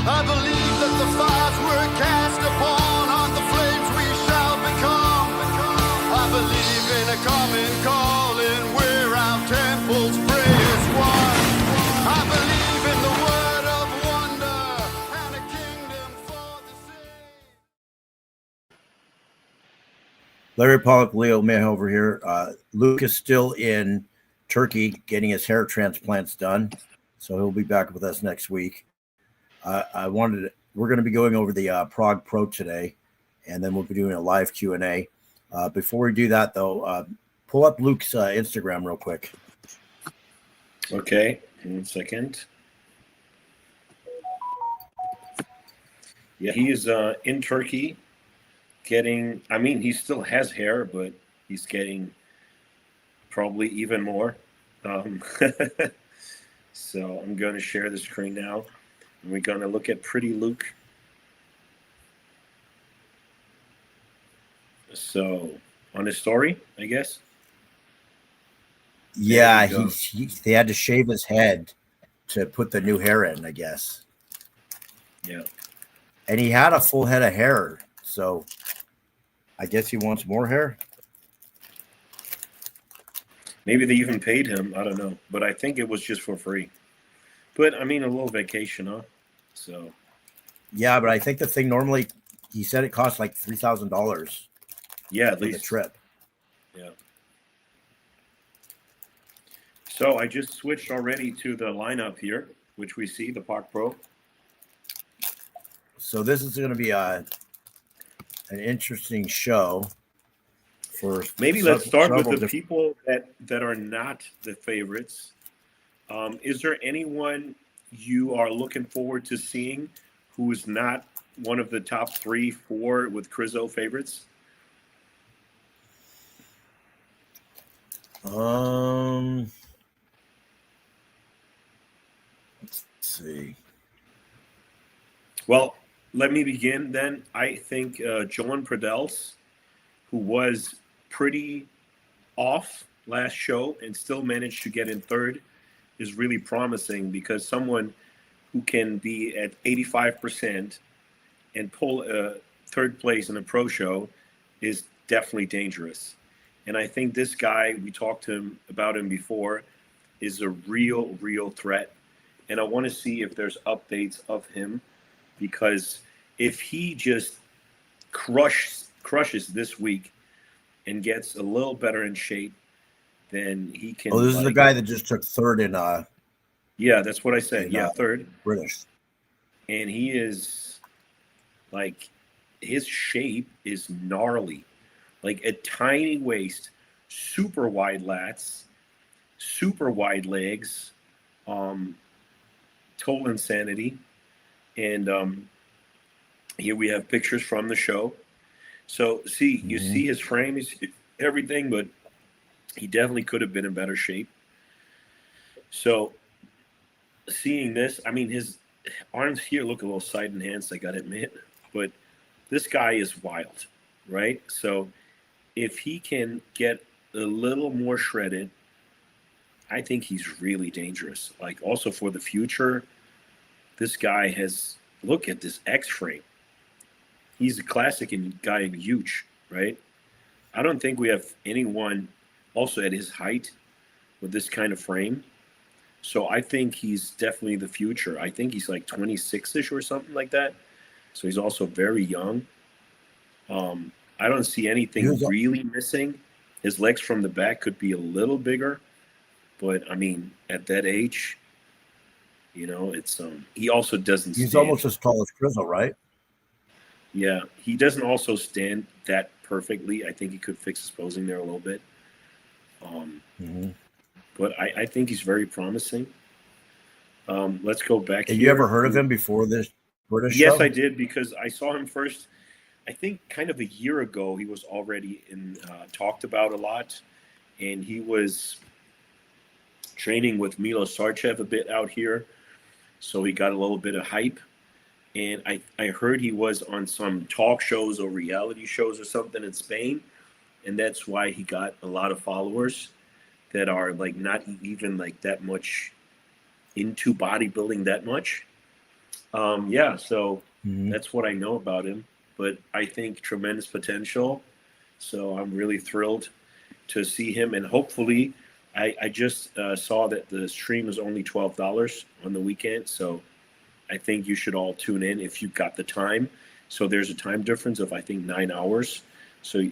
I believe that the fires we're cast upon are the flames we shall become. I believe in a common calling where our temples pray as one. I believe in the word of wonder and a kingdom for the saved. Larry Pollock, Leo Mayrhofer here. Luke is still in Turkey getting his hair transplants done, so he'll be back with us next week. We're going to be going over the Prague Pro today, and then we'll be doing a live Q&A. Before we do that, though, pull up Luke's Instagram real quick. Okay, 1 second. Yeah, he is in Turkey getting, he still has hair, but he's getting probably even more. So I'm going to share the screen now, and we're going to look at Pretty Luke. So on his story, I guess. Yeah, they had to shave his head to put the new hair in, I guess. Yeah. And he had a full head of hair, so I guess he wants more hair. Maybe they even paid him. I don't know. But I think it was just for free. But, a little vacation, huh? So. Yeah, but I think the thing normally, he said it cost like $3,000. Yeah, at for least. the trip. Yeah. So I just switched already to the lineup here, which we see, the Prague Pro. So this is going to be an interesting show. Maybe let's start with the people that are not the favorites. Is there anyone you are looking forward to seeing who is not one of the top 3, 4 with Krizo favorites? Let's see. Well, let me begin then. I think Joan Pradels, who was pretty off last show and still managed to get in third, is really promising, because someone who can be at 85% and pull third place in a pro show is definitely dangerous. And I think this guy, we talked about him before, is a real threat. And I want to see if there's updates of him, because if he just crushes this week and gets a little better in shape, then he can. Oh, this is the guy that just took third in. Yeah, that's what I said. Yeah, third. British. And he is his shape is gnarly, like a tiny waist, super wide lats, super wide legs, total insanity. And here we have pictures from the show. So you see his frame is everything, but he definitely could have been in better shape. So seeing this, his arms here look a little side enhanced, I gotta admit, but this guy is wild, right? So if he can get a little more shredded, I think he's really dangerous. Like, also for the future, this guy has, look at this X frame. He's a classic guy and huge, right? I don't think we have anyone also at his height with this kind of frame. So I think he's definitely the future. I think he's like 26-ish or something like that. So he's also very young. I don't see anything really missing. His legs from the back could be a little bigger. But, at that age, it's he also doesn't He's stand. Almost as tall as Krizo, right? Yeah, he doesn't also stand that perfectly. I think he could fix his posing there a little bit. But I think he's very promising. Let's go back. Have you ever heard of him before this British show? Yes, I did, because I saw him first, I think kind of a year ago. He was already talked about a lot, and he was training with Milo Sarchev a bit out here. So he got a little bit of hype. And I heard he was on some talk shows or reality shows or something in Spain. And that's why he got a lot of followers that are not even that much into bodybuilding that much. Yeah, so Mhm. that's what I know about him. But I think tremendous potential. So I'm really thrilled to see him. And hopefully, I just saw that the stream is only $12 on the weekend. So I think you should all tune in if you've got the time. So there's a time difference of, I think, 9 hours. So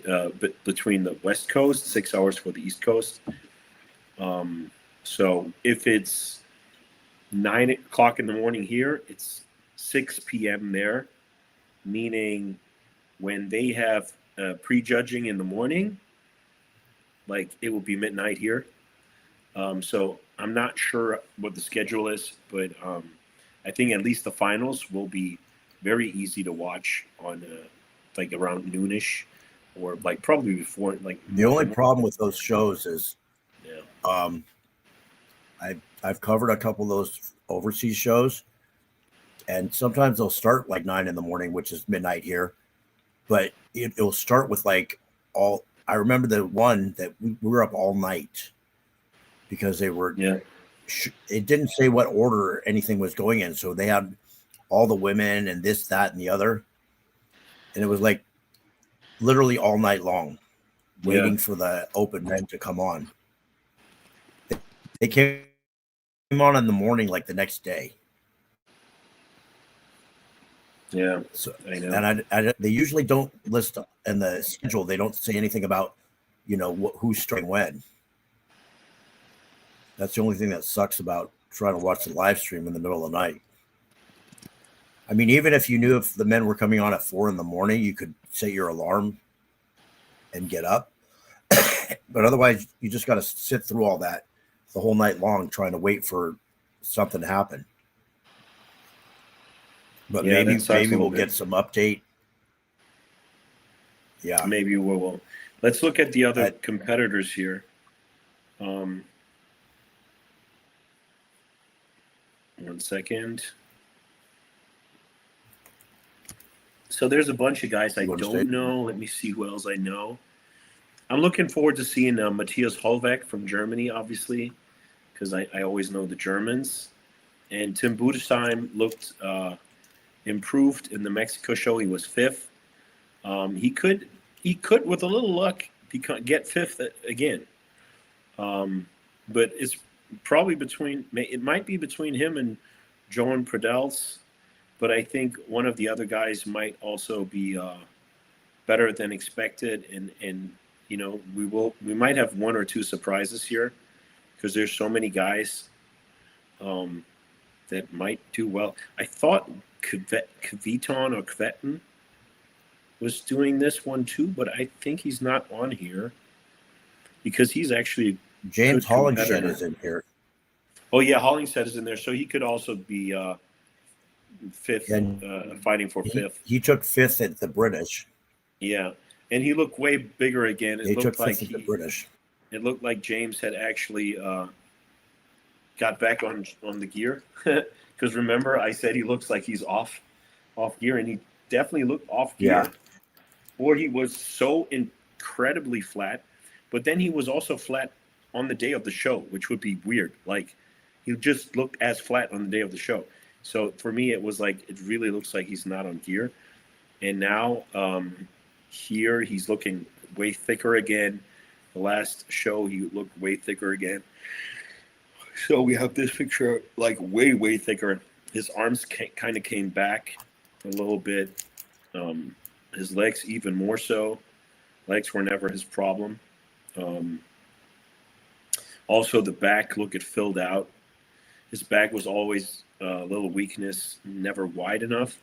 between the West Coast, 6 hours for the East Coast. So if it's 9 o'clock in the morning here, it's 6 p.m. there, meaning when they have prejudging in the morning, like it will be midnight here. So I'm not sure what the schedule is, but I think at least the finals will be very easy to watch on like around noonish, or like probably before. Like The only problem with those shows is, yeah, I've covered a couple of those overseas shows, and sometimes they'll start like 9 in the morning, which is midnight here, but it'll start with like all. I remember the one that we were up all night because they were. yeah, It didn't say what order anything was going in, so they had all the women and this, that, and the other, and it was like literally all night long, waiting for the open men to come on. They came on in the morning, like the next day. yeah. So, I know. and they usually don't list in the schedule. They don't say anything about, who's starting when. That's the only thing that sucks about trying to watch the live stream in the middle of the night. I mean, even if you knew if the men were coming on at 4 in the morning, you could set your alarm and get up. But otherwise, you just got to sit through all that the whole night long, trying to wait for something to happen. But Yeah, maybe that sucks a we'll little bit. get some update. Yeah, Maybe we will. Let's look at the other competitors here. One second. So there's a bunch of guys I don't know. Let me see who else I know. I'm looking forward to seeing Matthias Holweg from Germany, obviously, because I always know the Germans. And Tim Budesheim looked improved in the Mexico show. He was 5th. He could, with a little luck, get 5th again. But it's probably it might be between him and Johan Pradels. But I think one of the other guys might also be better than expected, and we might have 1 or 2 surprises here because there's so many guys that might do well. I thought Kveton or Kveton was doing this one too, but I think he's not on here because he's actually James Hollingshead is in here. Oh yeah, Hollingshead is in there, so he could also be 5th, fighting for 5th. He took 5th at the British. Yeah, and he looked way bigger again. He took 5th at the British. It looked like James had actually got back on the gear because remember I said he looks like he's off gear, and he definitely looked off gear. Yeah. Or he was so incredibly flat, but then he was also flat on the day of the show, which would be weird. Like he just looked as flat on the day of the show. So for me, it was like, it really looks like he's not on gear. And now here he's looking way thicker again. The last show, he looked way thicker again. So we have this picture like way, way thicker. His arms kind of came back a little bit. His legs even more so. Legs were never his problem. Also, the back, look, it filled out. His back was always a little weakness, never wide enough.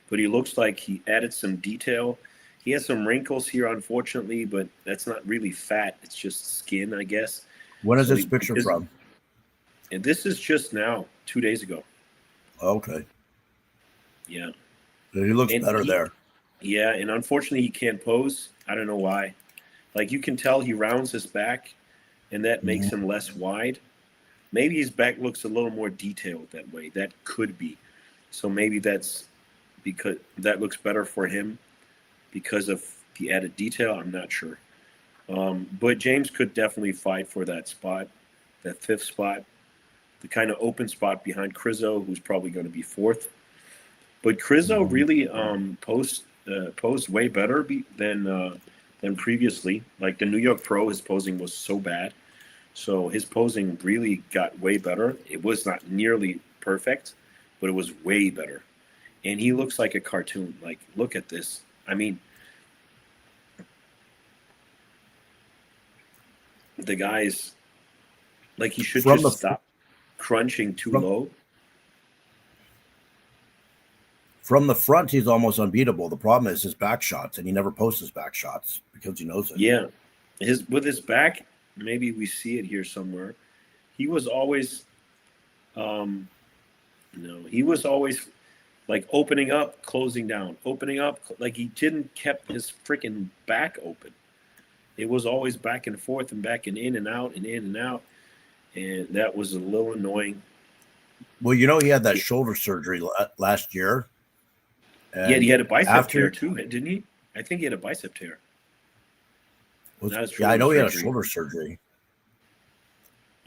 But he looks like he added some detail. He has some wrinkles here, unfortunately, but that's not really fat. It's just skin, I guess. When is this picture from? And this is just now, 2 days ago. Okay. Yeah. He looks better there. Yeah, and unfortunately, he can't pose. I don't know why. Like, you can tell he rounds his back, and that makes him less wide. Maybe his back looks a little more detailed that way. That could be. So maybe that's because that looks better for him because of the added detail. I'm not sure. But James could definitely fight for that spot, that 5th spot, the kind of open spot behind Krizo, who's probably going to be 4th. But Krizo really posed way better than previously. Like the New York Pro, his posing was so bad. So his posing really got way better. It was not nearly perfect, but it was way better. And he looks like a cartoon. Like, look at this. I mean, the guy's like, he should just stop crunching too low. From the front, he's almost unbeatable. The problem is his back shots, and he never posts his back shots because he knows it. Yeah. With his back, maybe we see it here somewhere. He was always, he was always like opening up, closing down, opening up. Like he didn't kept his freaking back open. It was always back and forth and back and in and out and in and out. And that was a little annoying. Well, he had that shoulder surgery last year. Yeah, he had a bicep tear too, didn't he? I think he had a bicep tear. I know he had a shoulder surgery.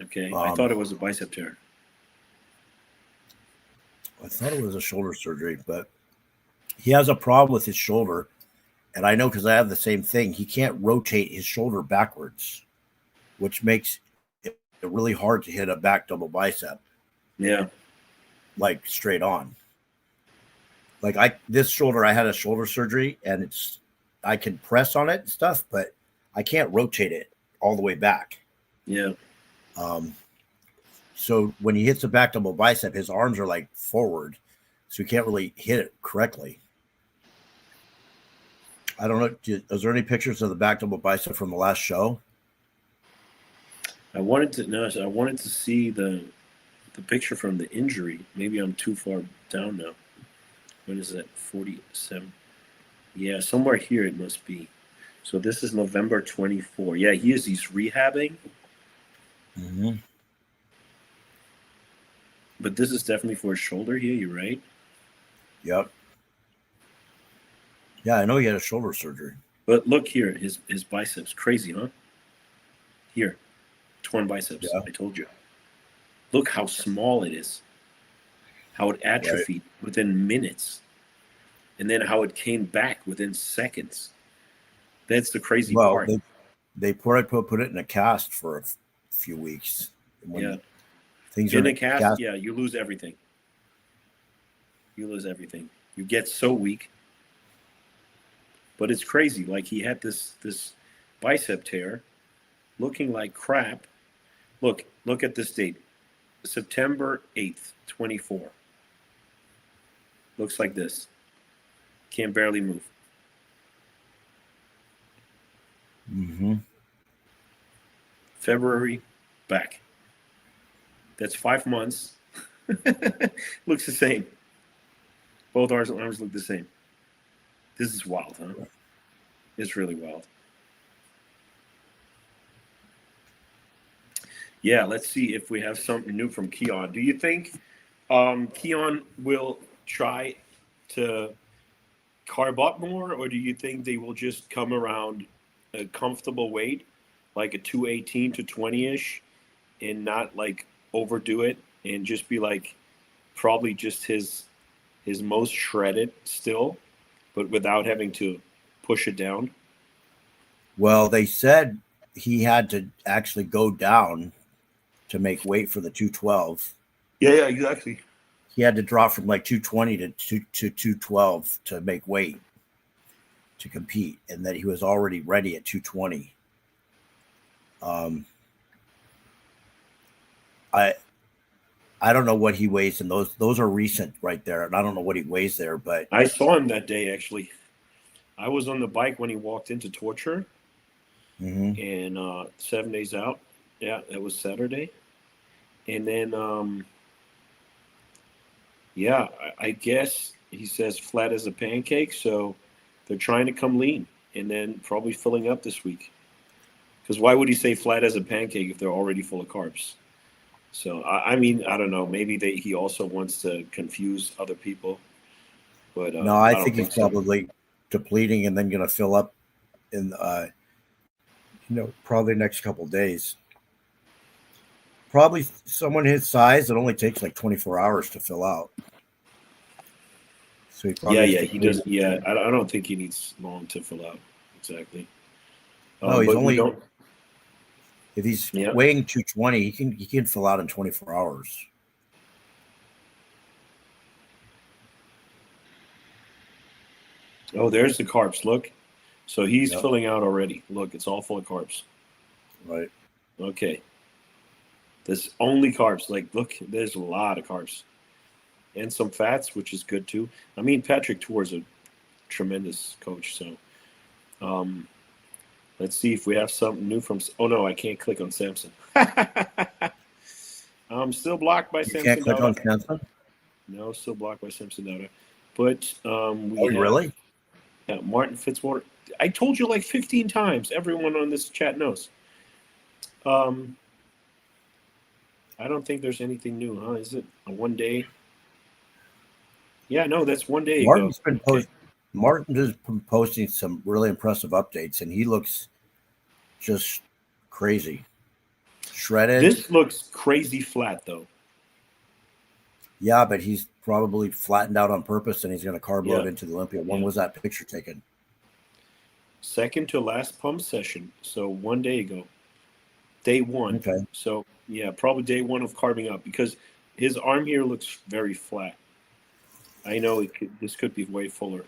Okay, I thought it was a bicep tear. I thought it was a shoulder surgery, but he has a problem with his shoulder. And I know because I have the same thing. He can't rotate his shoulder backwards, which makes it really hard to hit a back double bicep. Yeah. Like straight on. Like this shoulder, I had a shoulder surgery and I can press on it and stuff, but I can't rotate it all the way back. Yeah. So when he hits a back double bicep, his arms are like forward, so he can't really hit it correctly. I don't know. Is there any pictures of the back double bicep from the last show? I wanted to see the picture from the injury. Maybe I'm too far down now. When is that? 47. Yeah, somewhere here it must be. So this is November 24. Yeah, he's rehabbing. Mm-hmm. But this is definitely for his shoulder here. You're right. Yep. Yeah, I know he had a shoulder surgery. But look here, his biceps. Crazy, huh? Here, torn biceps. Yeah. I told you. Look how small it is. How it atrophied within minutes. And then how it came back within seconds. That's the crazy part. They probably put it in a cast for a few weeks. Yeah. Things in a cast, yeah, you lose everything. You get so weak. But it's crazy. Like he had this bicep tear looking like crap. Look at this date. September 8th, 24. Looks like this. Can't barely move. Mm-hmm. February, back. That's 5 months. Looks the same. Both arms look the same. This is wild, huh? It's really wild. Yeah, let's see if we have something new from Keon. Do you think Keon will try to carb up more, or do you think they will just come around a comfortable weight, like a 218 to 20-ish, and not like overdo it and just be like probably just his most shredded still, but without having to push it down? Well, they said he had to actually go down to make weight for the 212. Yeah, exactly. He had to drop from like 220 to 212 to make weight to compete, and that he was already ready at 220. I don't know what he weighs, and those are recent right there, and I don't know what he weighs there, but I saw him that day actually. I was on the bike when he walked into Torture, and 7 days out. Yeah, that was Saturday, and then I guess he says flat as a pancake, so they're trying to come lean and then probably filling up this week. Because why would he say flat as a pancake if they're already full of carbs? So, I mean, I don't know. Maybe he also wants to confuse other people. But no, I think he's probably depleting and then going to fill up in, probably the next couple of days. Probably someone his size, it only takes like 24 hours to fill out. So he probably has to he does. Yeah, I don't think he needs long to fill out. Exactly. No, he's but only we don't. if he's Yeah. weighing 220, he can fill out in 24 hours. Oh, there's the carbs. Look. So he's Yep. filling out already. Look, it's all full of carbs. Right. Okay. There's only carbs. Like, look, there's a lot of carbs. And some fats, which is good too. I mean, Patrick Tour's a tremendous coach. So let's see if we have something new from. Oh, no, I can't click on Samson. I'm still blocked by You Samson. can't click Dauda. on Samson? No, still blocked by Samson Dauda. But Really? Yeah, Martin Fitzwater. I told you like 15 times. Everyone on this chat knows. I don't think there's anything new, huh? Is it a 1 day? Yeah, no, that's 1 day ago. Martin has been posting some really impressive updates, and he looks just crazy. Shredded. This looks crazy flat, though. Yeah, but he's probably flattened out on purpose, and he's going to carb load Yeah. into the Olympia. When was that picture taken? Second to last pump session, so 1 day ago. Day one. Okay. So, yeah, probably day one of carving up because his arm here looks very flat. I know this could be way fuller.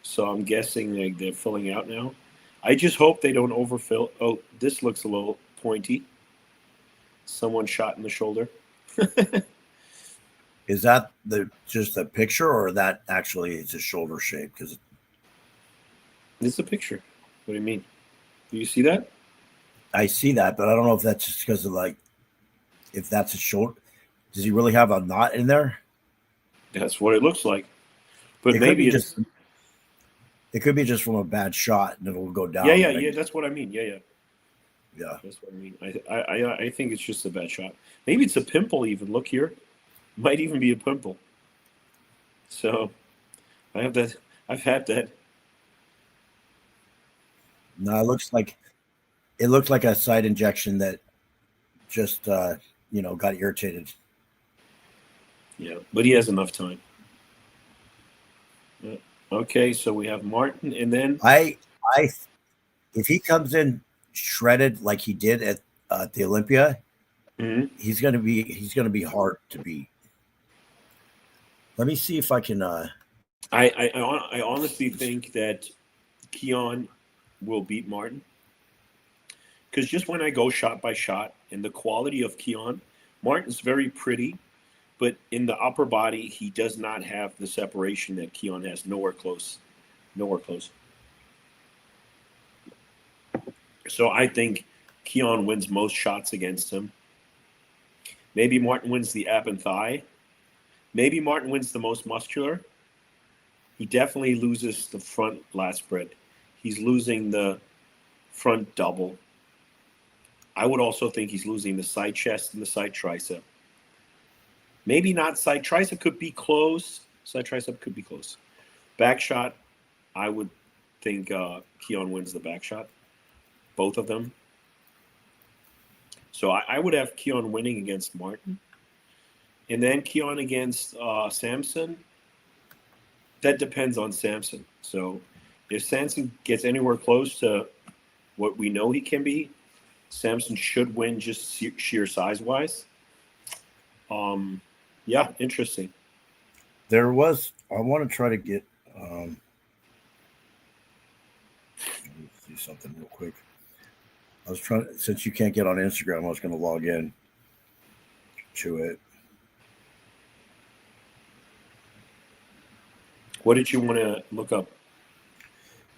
So I'm guessing like they're filling out now. I just hope they don't overfill. Oh, this looks a little pointy. Someone shot in the shoulder. Is that just the picture, or that actually is a shoulder shape? Because It's a picture. What do you mean? Do you see that? I see that, but I don't know if that's just because of if that's a shoulder. Does he really have a knot in there? That's what it looks like. But It maybe could be it's. It could be just from a bad shot, and it'll go down. Yeah. That's what I mean. Yeah. That's what I mean. I think it's just a bad shot. Maybe it's a pimple. Even look here, might even be a pimple. So, I have that. I've had that. No, it looks like a side injection that just got irritated. Yeah, but he has enough time. Yeah. Okay, so we have Martin, and then if he comes in shredded like he did at the Olympia, he's gonna be hard to beat. Let me see if I can. I honestly think that Keon will beat Martin because just when I go shot by shot and the quality of Keon, Martin's very pretty, but in the upper body he does not have the separation that Keon has. Nowhere close. So I think Keon wins most shots against him. Maybe Martin wins the ab and thigh. Maybe Martin wins the most muscular. He definitely loses the front lat spread. He's losing the front double. I would also think he's losing the side chest and the side tricep. Maybe not side tricep, could be close. Side tricep could be close. Back shot, I would think Keon wins the back shot. Both of them. So I would have Keon winning against Martin. And then Keon against Samson. That depends on Samson. So if Samson gets anywhere close to what we know he can be, Samson should win just sheer size-wise. Yeah, interesting. I want to try to get. Let me see something real quick. I was trying, since you can't get on Instagram, I was going to log in to it. What did you want to look up?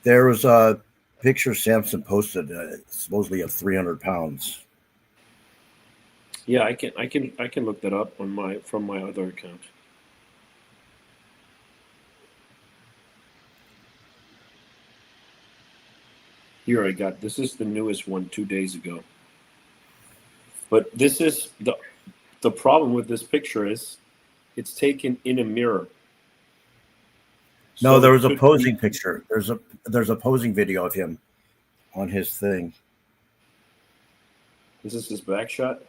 There was a picture Samson posted, supposedly of 300 pounds. Yeah, I can look that up from my other account. Here I got, this is the newest one 2 days ago. But this is the problem with this picture is it's taken in a mirror. No, So there was it a could posing be- picture. There's a posing video of him on his thing. This is his back shot.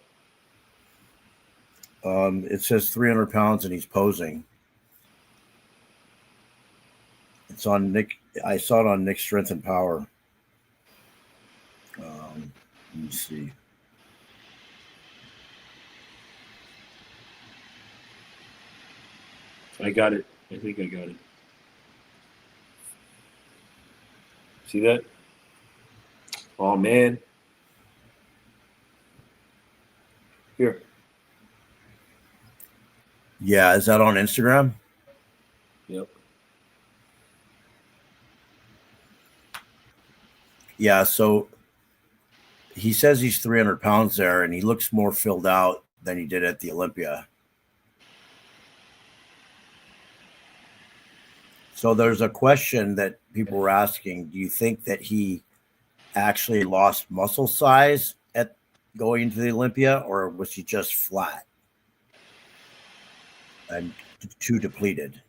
It says 300 pounds and he's posing. It's on Nick. I saw it on Nick Strength and Power. Let me see. I got it. I think I got it. See that? Oh, man. Here. Yeah, is that on Instagram? Yep. Yeah, so he says he's 300 pounds there, and he looks more filled out than he did at the Olympia. So there's a question that people were asking, do you think that he actually lost muscle size at going into the Olympia, or was he just flat and too depleted?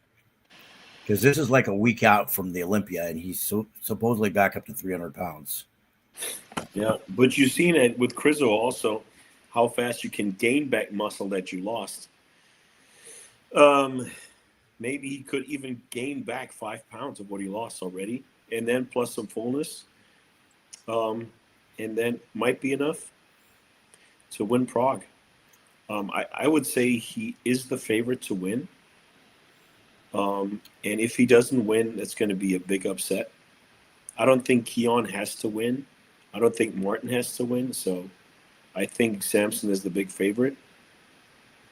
Because this is like a week out from the Olympia, and he's supposedly back up to 300 pounds. Yeah, but you've seen it with Krizo also, how fast you can gain back muscle that you lost. Maybe he could even gain back 5 pounds of what he lost already, and then plus some fullness. And then might be enough to win Prague. I would say he is the favorite to win. And if he doesn't win, that's going to be a big upset. I don't think Keon has to win. I don't think Martin has to win. So I think Samson is the big favorite.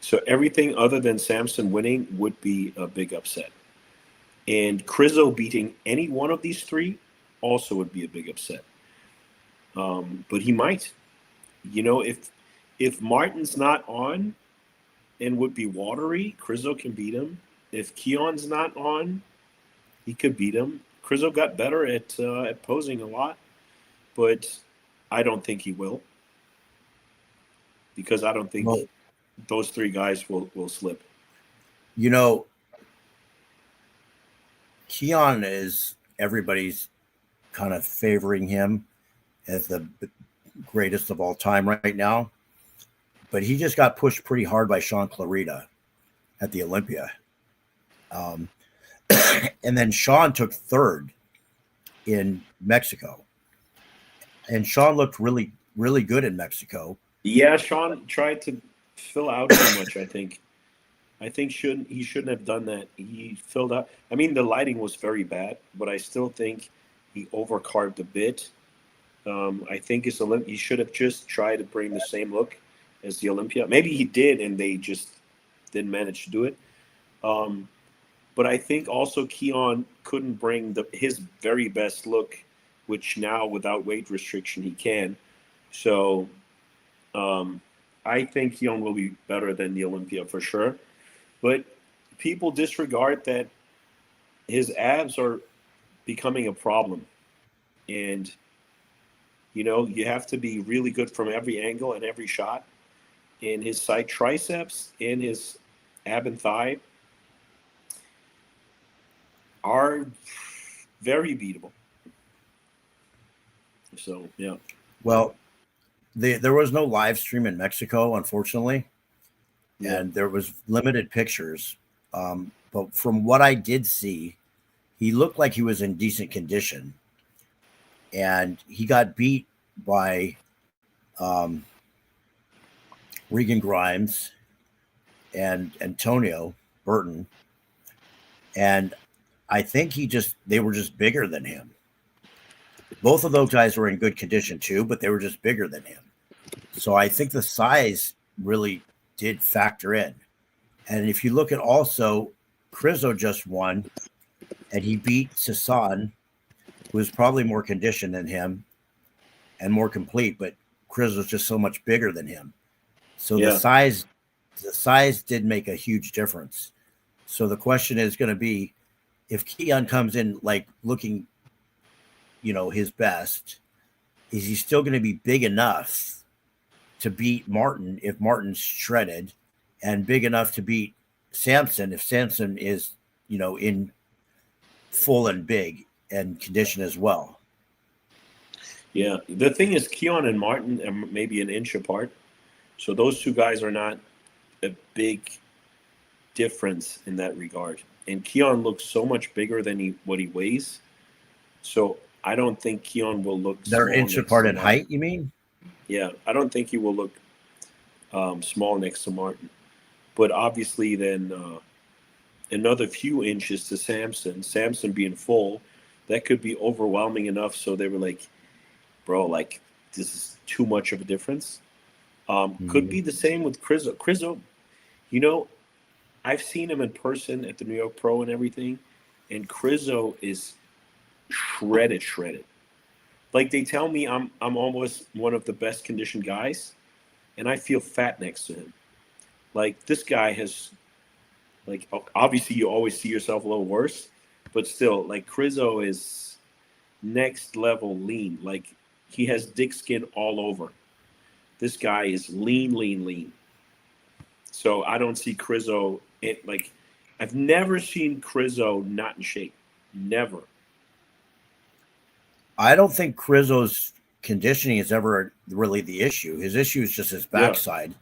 So everything other than Samson winning would be a big upset. And Krizo beating any one of these three also would be a big upset. But he might. You know, if Martin's not on and would be watery, Krizo can beat him. If Keon's not on, he could beat him. Krizo got better at posing a lot, but I don't think he will. Because I don't think those three guys will slip. You know, Keon is everybody's kind of favoring him as the greatest of all time right now. But he just got pushed pretty hard by Sean Clarita at the Olympia. And then Sean took third in Mexico. And Sean looked really, really good in Mexico. Yeah, Sean tried to fill out too much, I think. I think he shouldn't have done that. He filled out. I mean, the lighting was very bad, but I still think he overcarved a bit. I think he should have just tried to bring the same look as the Olympia. Maybe he did, and they just didn't manage to do it. But I think also Keon couldn't bring his very best look, which now without weight restriction he can. So I think Keon will be better than the Olympia for sure. But people disregard that his abs are becoming a problem. And, you know, you have to be really good from every angle and every shot. And his side triceps and his ab and thigh are very beatable. So, yeah. Well, there was no live stream in Mexico, unfortunately. Yeah. And there was limited pictures. But from what I did see, he looked like he was in decent condition. And he got beat by Regan Grimes and Antonio Burton. And I think they were just bigger than him. Both of those guys were in good condition too, but they were just bigger than him. So I think the size really did factor in. And if you look at also, Krizo just won, and he beat Sasan, who was probably more conditioned than him and more complete, but Krizo was just so much bigger than him. So the size did make a huge difference. So the question is going to be, if Keon comes in like looking, you know, his best, is he still going to be big enough to beat Martin if Martin's shredded, and big enough to beat Samson if Samson is, you know, in full and big and condition as well? Yeah. The thing is, Keon and Martin are maybe an inch apart. So those two guys are not a big difference in that regard. and Keon looks so much bigger than what he weighs. So I don't think Keon will look. They're small inch next apart to in Martin. height, you mean? Yeah, I don't think he will look small next to Martin. But obviously, then another few inches to Samson. Samson being full, that could be overwhelming enough. So they were like, bro, like this is too much of a difference. Could be the same with Krizo. Krizo, you know, I've seen him in person at the New York Pro and everything, and Krizo is shredded. Like they tell me I'm almost one of the best conditioned guys, and I feel fat next to him. Like this guy has, like obviously you always see yourself a little worse, but still, like Krizo is next level lean. Like he has dick skin all over. This guy is lean. So I don't see Krizo like I've never seen Krizo not in shape. Never. I don't think Krizo's conditioning is ever really the issue. His issue is just his backside.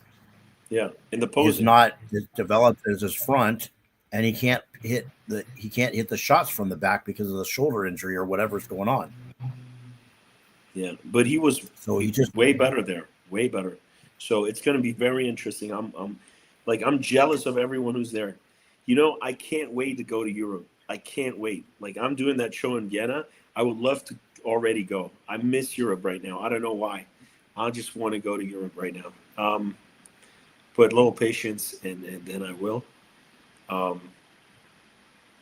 Yeah. In the He's posing. not as developed as his front, and he can't hit the shots from the back because of the shoulder injury or whatever's going on. Yeah, but he was So he just way better there, way better. So it's going to be very interesting. I'm jealous of everyone who's there. You know, I can't wait to go to Europe. I can't wait. Like I'm doing that show in Vienna. I would love to already go. I miss Europe right now. I don't know why. I just want to go to Europe right now. But a little patience, and then I will.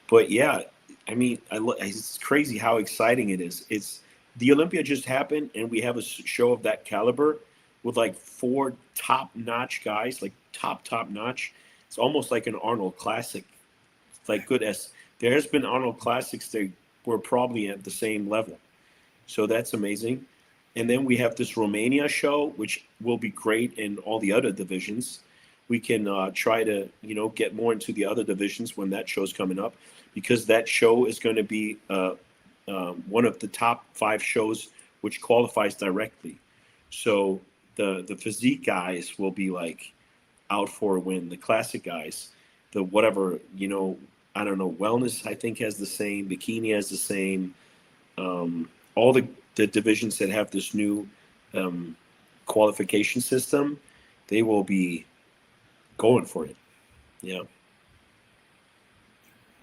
But yeah, I mean, it's crazy how exciting it is. It's the Olympia just happened, and we have a show of that caliber with like 4 top-notch guys, like top-notch. It's almost like an Arnold Classic. Like good as there has been Arnold Classics, they were probably at the same level. So that's amazing. And then we have this Romania show, which will be great in all the other divisions. We can try to, get more into the other divisions when that show's coming up, because that show is going to be one of the top 5 shows which qualifies directly. So the physique guys will be like out for a win. The classic guys, the whatever, I don't know, wellness I think has the same, bikini has the same. All the divisions that have this new qualification system, they will be going for it. Yeah.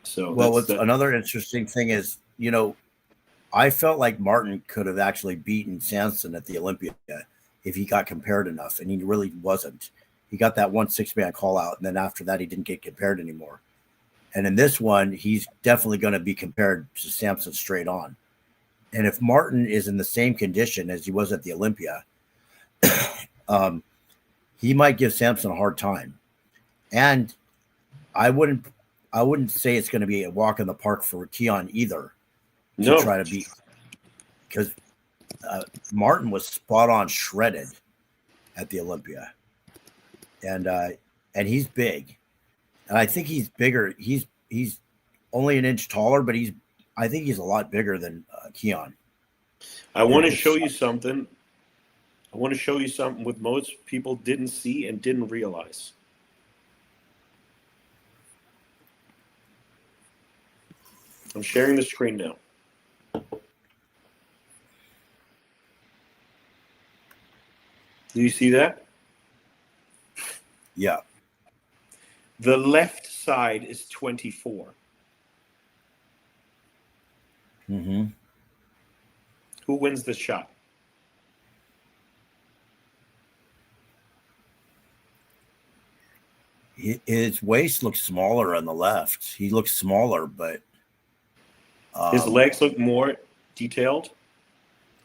So well, what's another interesting thing is, I felt like Martin could have actually beaten Samson at the Olympia if he got compared enough, and he really wasn't. He got that 1 6-man call out, and then after that, he didn't get compared anymore. And in this one, he's definitely going to be compared to Samson straight on. And if Martin is in the same condition as he was at the Olympia, he might give Samson a hard time. And I wouldn't say it's going to be a walk in the park for Keon either to try to beat, because Martin was spot on shredded at the Olympia, and he's big, and I think he's bigger. He's only an inch taller, but I think he's a lot bigger than Keon. I want to show you something. I want to show you something what most people didn't see and didn't realize. I'm sharing the screen now. Do you see that? Yeah. The left side is 24. Mm-hmm. Who wins the shot? His waist looks smaller on the left. He looks smaller, but his legs look more detailed.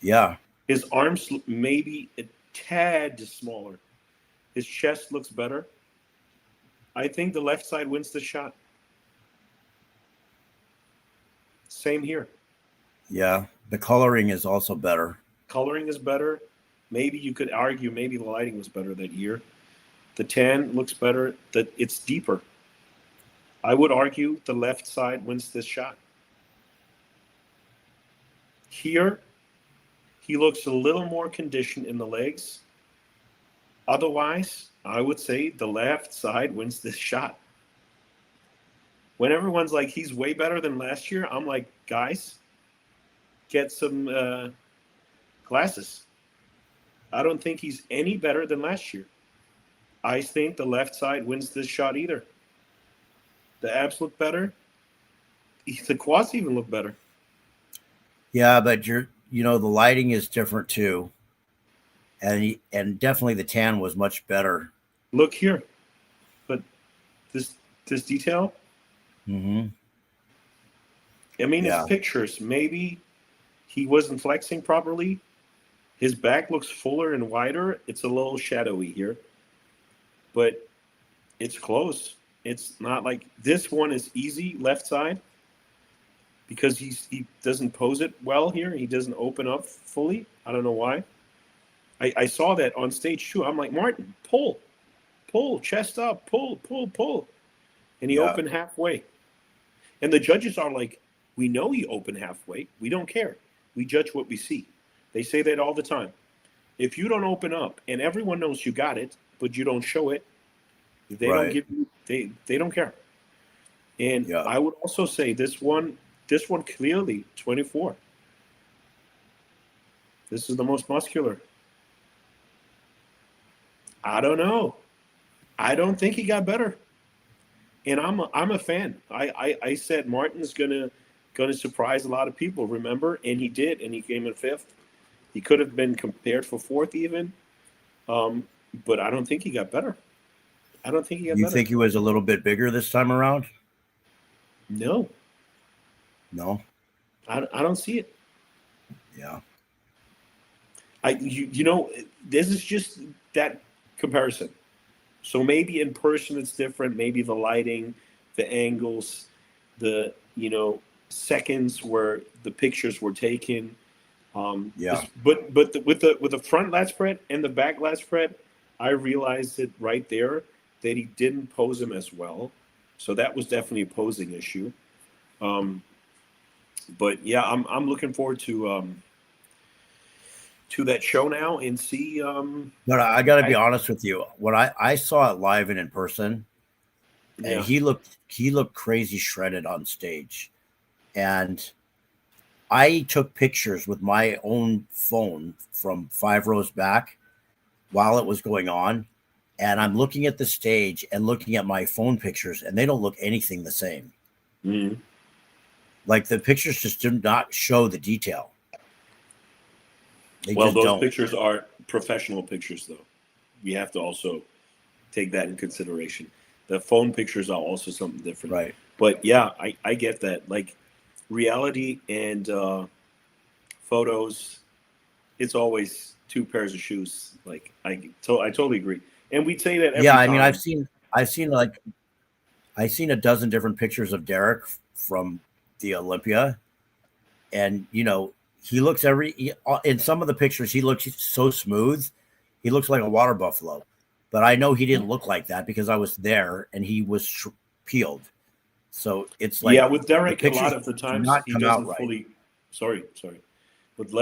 Yeah. His arms look maybe a tad smaller. His chest looks better. I think the left side wins the shot. Same here. Yeah. The coloring is also better. Coloring is better. Maybe you could argue maybe the lighting was better that year. The tan looks better. That it's deeper. I would argue the left side wins this shot. Here, he looks a little more conditioned in the legs. Otherwise, I would say the left side wins this shot. When everyone's like, he's way better than last year, I'm like, guys, get some glasses. I don't think he's any better than last year. I think the left side wins this shot either. The abs look better. The quads even look better. Yeah, but the lighting is different too. And definitely the tan was much better. Look here. But this detail. Mm-hmm. I mean, Yeah. It's pictures. Maybe he wasn't flexing properly. His back looks fuller and wider. It's a little shadowy here. But it's close. It's not like this one is easy left side because he doesn't pose it well here. He doesn't open up fully. I don't know why. I saw that on stage too. I'm like, Martin, pull, chest up, pull. And he opened halfway. And the judges are like, we know you open halfway. We don't care. We judge what we see. They say that all the time. If you don't open up and everyone knows you got it, but you don't show it, they don't give you, they don't care. And I would also say this one clearly 24. This is the most muscular. I don't know. I don't think he got better. And I'm a fan. I said Martin's gonna surprise a lot of people, remember? And he did, and he came in 5th. He could have been compared for 4th even. But I don't think he got better. I don't think he got better. You think he was a little bit bigger this time around? No. I don't see it. Yeah. This is just that comparison. So maybe in person it's different. Maybe the lighting, the angles, the seconds where the pictures were taken. But with the front lat spread and the back lat spread, I realized it right there that he didn't pose him as well. So that was definitely a posing issue. But yeah, I'm looking forward to that show now and see. But I got to be honest with you. When I saw it live and in person, and he looked crazy shredded on stage, and I took pictures with my own phone from 5 rows back while it was going on, and I'm looking at the stage and looking at my phone pictures, and they don't look anything the same. Mm-hmm. Like the pictures just do not show the detail. Those pictures are professional pictures, though. We have to also take that in consideration. The phone pictures are also something different. Right. But yeah, I get that. Like reality and photos, it's always 2 pairs of shoes. Like I totally agree. And we'd say that every time. I mean, I've seen a dozen different pictures of Derek from the Olympia, and he looks in some of the pictures, he looks so smooth. He looks like a water buffalo, but I know he didn't look like that because I was there and he was peeled. So it's like, with Derek, a lot of the times he doesn't fully. Sorry. With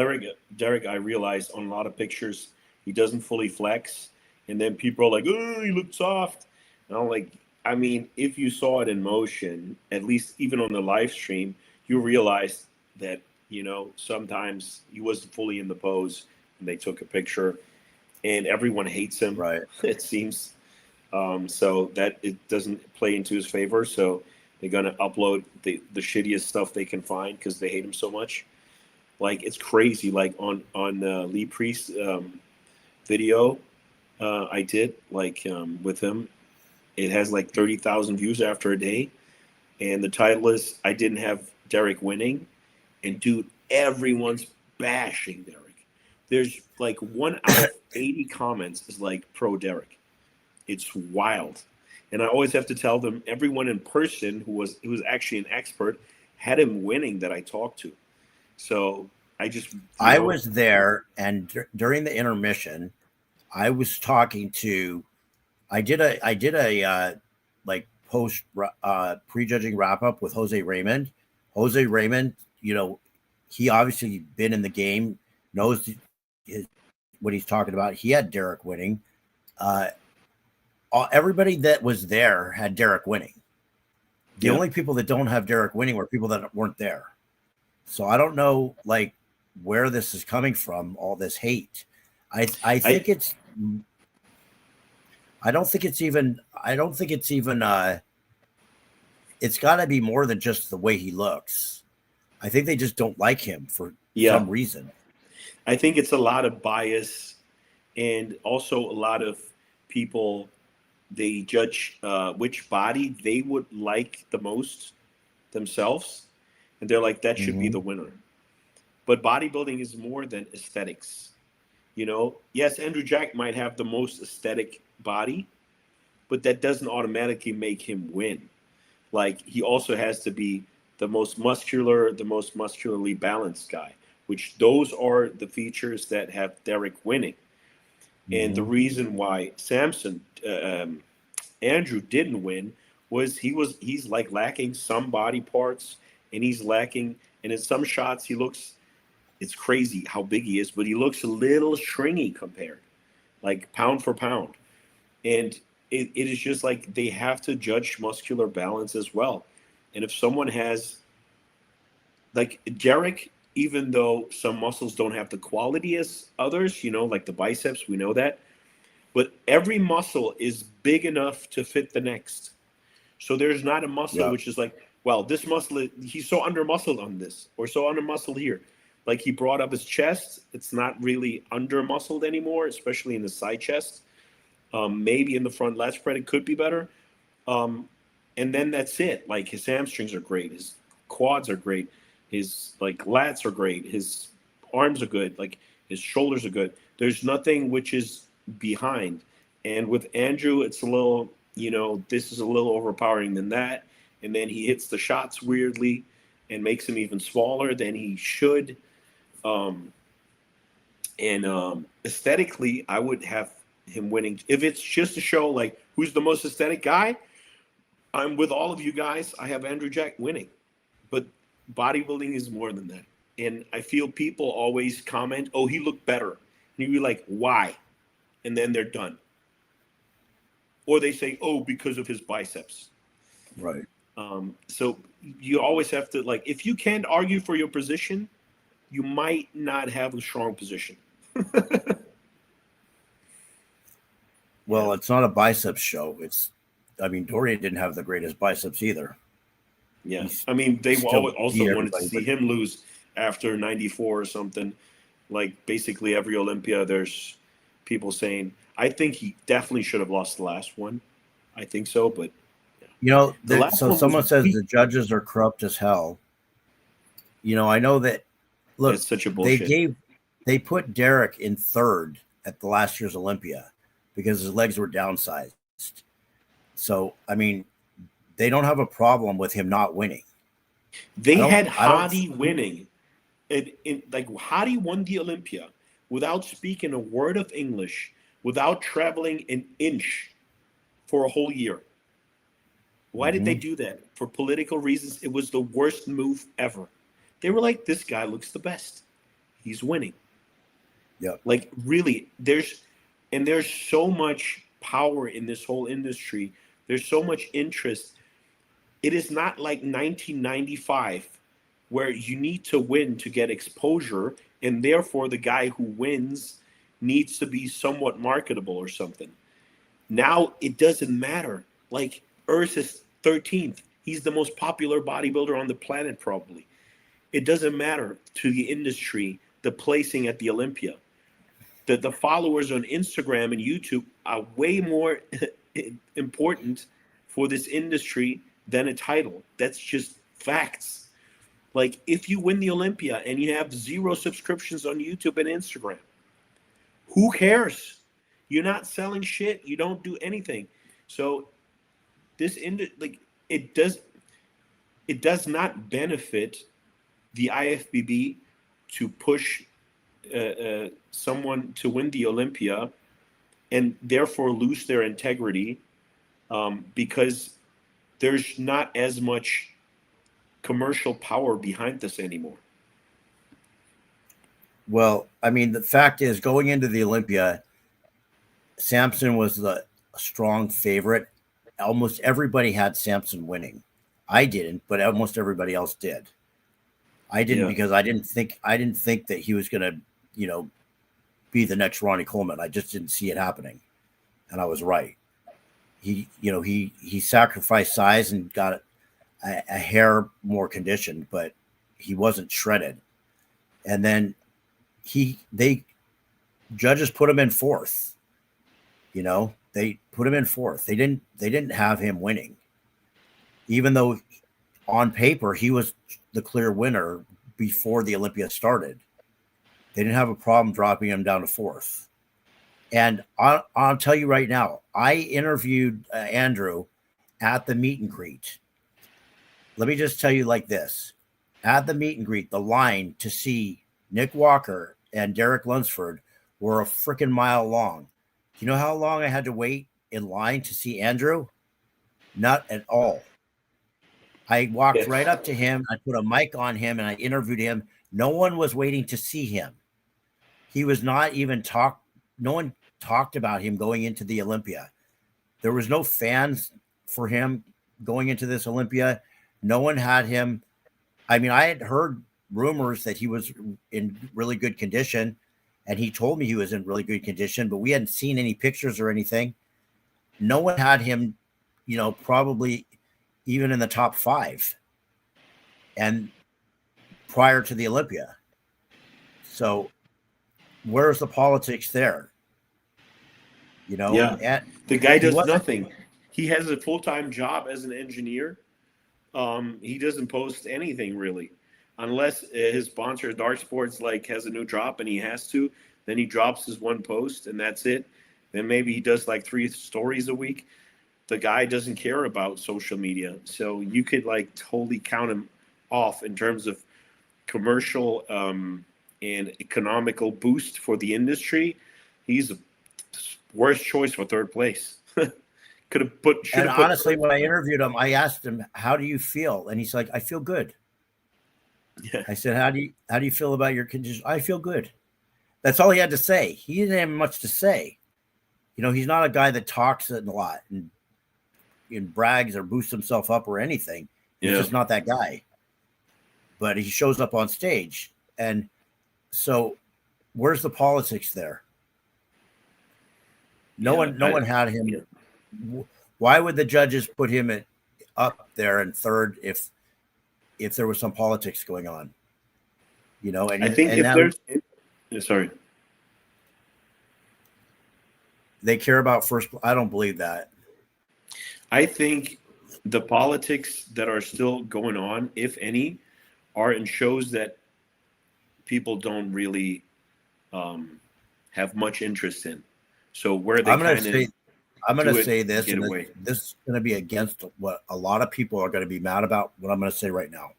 Derek, I realized on a lot of pictures he doesn't fully flex, and then people are like, "Oh, he looked soft," and I'm like, I mean, if you saw it in motion, at least even on the live stream, you realize that sometimes he wasn't fully in the pose, and they took a picture, and everyone hates him. Right. It seems. So that it doesn't play into his favor. So they're gonna upload the shittiest stuff they can find because they hate him so much. Like it's crazy. Like on Lee Priest video I did with him, it has like 30,000 views after a day, and the title is "I didn't have Derek winning." And dude, everyone's bashing Derek. There's like 1 out of 80 comments is like pro Derek. It's wild. And I always have to tell them, everyone in person who was actually an expert had him winning that I talked to. So I was there, and during the intermission, I was talking to. I did a like post prejudging wrap up with Jose Raymond. Jose Raymond, he obviously been in the game, knows what he's talking about. He had Derek winning. Everybody that was there had Derek winning. The only people that don't have Derek winning were people that weren't there. So I don't know, like, where this is coming from, all this hate. I think it's it's got to be more than just the way he looks. I think they just don't like him for some reason. I think it's a lot of bias, and also a lot of people, they judge which body they would like the most themselves, and they're like, that should be the winner. But bodybuilding is more than aesthetics. You know, yes, Andrew Jack might have the most aesthetic body, but that doesn't automatically make him win. Like, he also has to be the most muscular, the most muscularly balanced guy, which those are the features that have Derek winning. And the reason why Samson, Andrew didn't win was he's like lacking some body parts, and he's lacking, and in some shots he looks, it's crazy how big he is, but he looks a little stringy compared, like pound for pound. And it is just like they have to judge muscular balance as well. And if someone has, like Derek, even though some muscles don't have the quality as others, you know, like the biceps, we know that, but every muscle is big enough to fit the next. So there's not a muscle which is like, well, this muscle, he's so under muscled on this, or so under muscled here. Like, he brought up his chest. It's not really under muscled anymore, especially in the side chest. Maybe in the front lat spread, it could be better. And then that's it. Like, his hamstrings are great. His quads are great. His, like, lats are great. His arms are good. Like, his shoulders are good. There's nothing which is behind. And with Andrew, it's a little, you know, this is a little overpowering than that. And then he hits the shots weirdly and makes him even smaller than he should. Aesthetically, I would have him winning. If it's just to show, like, who's the most aesthetic guy, I'm with all of you guys. I have Andrew Jack winning. But bodybuilding is more than that. And I feel people always comment, oh, he looked better. And you'd be like, why? And then they're done. Or they say, oh, because of his biceps. Right. So you always have to, like, if you can't argue for your position, you might not have a strong position. Well, it's not a biceps show. Dorian didn't have the greatest biceps either. Yeah. I mean, they also wanted to see him lose after 94 or something. Like, basically every Olympia, there's people saying, I think he definitely should have lost the last one. I think so, but you know, so someone says the judges are corrupt as hell. You know, I know that. Look, it's such a bullshit. They put Derek in third at the last year's Olympia because his legs were downsized. So, I mean, they don't have a problem with him not winning. They had Hadi winning. Like, Hadi won the Olympia without speaking a word of English, without traveling an inch for a whole year. Why did they do that? For political reasons. It was the worst move ever. They were like, this guy looks the best. He's winning. Yeah. Like, really, there's so much power in this whole industry. There's so much interest. It is not like 1995 where you need to win to get exposure, and therefore the guy who wins needs to be somewhat marketable or something. Now it doesn't matter. Like, Earth is 13th. He's the most popular bodybuilder on the planet, probably. It doesn't matter to the industry, the placing at the Olympia. The followers on Instagram and YouTube are way more important for this industry than a title. That's just facts. Like, if you win the Olympia and you have 0 subscriptions on YouTube and Instagram, who cares? You're not selling shit. You don't do anything. So it does not benefit the IFBB to push someone to win the Olympia and therefore lose their integrity because there's not as much commercial power behind this anymore. Well, I mean, the fact is, going into the Olympia, Samson was the strong favorite. Almost everybody had Samson winning. I didn't, but almost everybody else did. I didn't because I didn't think that he was going to, be the next Ronnie Coleman. I just didn't see it happening, and I was right. He sacrificed size and got a hair more conditioned, but he wasn't shredded. And then judges put him in fourth. They put him in fourth. They didn't have him winning, even though on paper he was the clear winner before the Olympia started. They didn't have a problem dropping him down to fourth. And I'll tell you right now, I interviewed Andrew at the meet and greet. Let me just tell you like this. At the meet and greet, the line to see Nick Walker and Derek Lunsford were a freaking mile long. You know how long I had to wait in line to see Andrew? Not at all. I walked right up to him. I put a mic on him and I interviewed him. No one was waiting to see him. He was not even no one talked about him going into the Olympia. There was no fans for him going into this Olympia. No one had him. I mean, I had heard rumors that he was in really good condition, and he told me he was in really good condition, but we hadn't seen any pictures or anything. No one had him, probably even in the top 5 and prior to the Olympia. So where's the politics there? The guy does nothing. He has a full-time job as an engineer. He doesn't post anything really, unless his sponsor Dark Sports has a new drop and he has to. Then he drops his one post and that's it. Then maybe he does 3 stories a week. The guy doesn't care about social media, so you could totally count him off in terms of commercial and economical boost for the industry. He's the worst choice for third place. Honestly, when I interviewed him, I asked him, "How do you feel?" And he's like, "I feel good." Yeah. I said, "How do you feel about your condition?" "I feel good." That's all he had to say. He didn't have much to say. He's not a guy that talks a lot and brags or boosts himself up or anything. He's just not that guy. But he shows up on stage, and so where's the politics there? No one had him. Yeah. Why would the judges put him up there in third if there was some politics going on? And I think sorry, they care about first. I don't believe that. I think the politics that are still going on, if any, are in shows that people don't really have much interest in. So where they I'm going to say this, and this is going to be against what a lot of people are going to be mad about, what I'm going to say right now.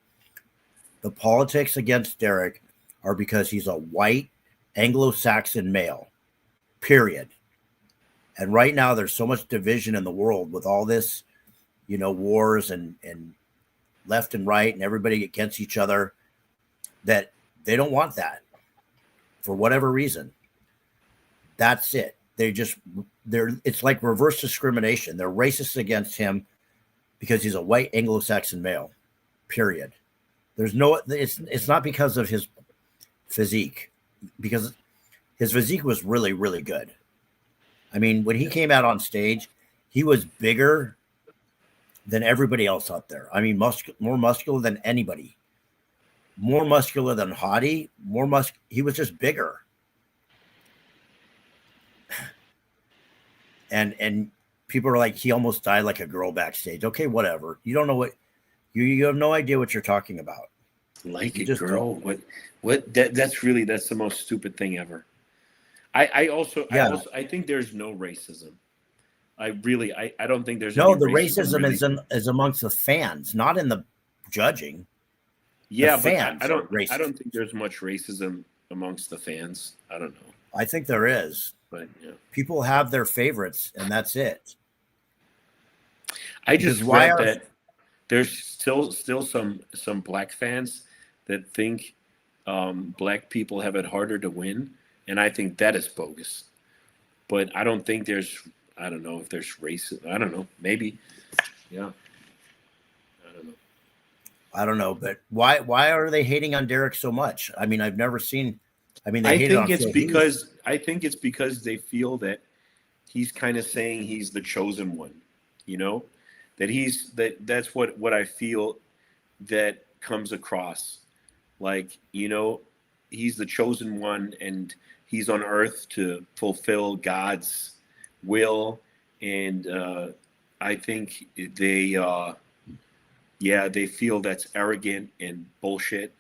The politics against Derek are because he's a white Anglo-Saxon male, period. And right now there's so much division in the world with all this, wars and left and right and everybody against each other, that they don't want that for whatever reason. That's it. It's like reverse discrimination. They're racist against him because he's a white Anglo-Saxon male, period. It's not because of his physique, because his physique was really, really good. I mean, when he came out on stage, he was bigger than everybody else out there. I mean, more muscular than anybody, more muscular than Hottie, he was just bigger. And people are like, he almost died like a girl backstage. Okay, whatever. You don't know what you have no idea what you're talking about. Like a girl? That's the most stupid thing ever. I think there's no racism. I don't think there's no. The racism really. is amongst the fans, not in the judging. Yeah, but I don't think there's much racism amongst the fans. I don't know. I think there is. But people have their favorites, and that's it. I just read that there's still some black fans that think black people have it harder to win, and I think that is bogus. But I don't think I don't know if there's racism. I don't know. Maybe. Yeah. I don't know. I don't know, but why are they hating on Derek so much? I mean, I've never seen. I mean, they I hated on think it's Phil Hughes. because they feel that he's kind of saying he's the chosen one, you know, that's what I feel that comes across. Like, you know, he's the chosen one and he's on earth to fulfill God's will. And I think they feel that's arrogant and bullshit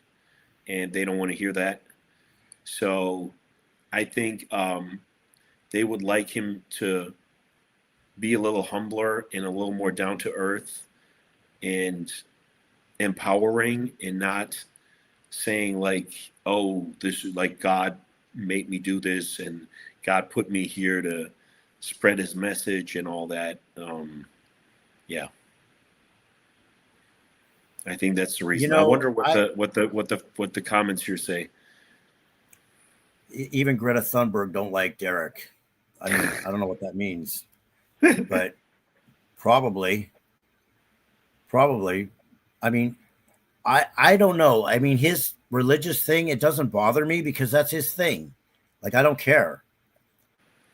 and they don't want to hear that. So I think they would like him to be a little humbler and a little more down to earth and empowering and not saying like, oh, this is like God made me do this and God put me here to spread his message and all that. Yeah. I think that's the reason. You know, I wonder what the comments here say. Even Greta Thunberg don't like Derek. I mean, I don't know what that means, but probably. I mean, I don't know. I mean, his religious thing, it doesn't bother me because that's his thing. Like, I don't care.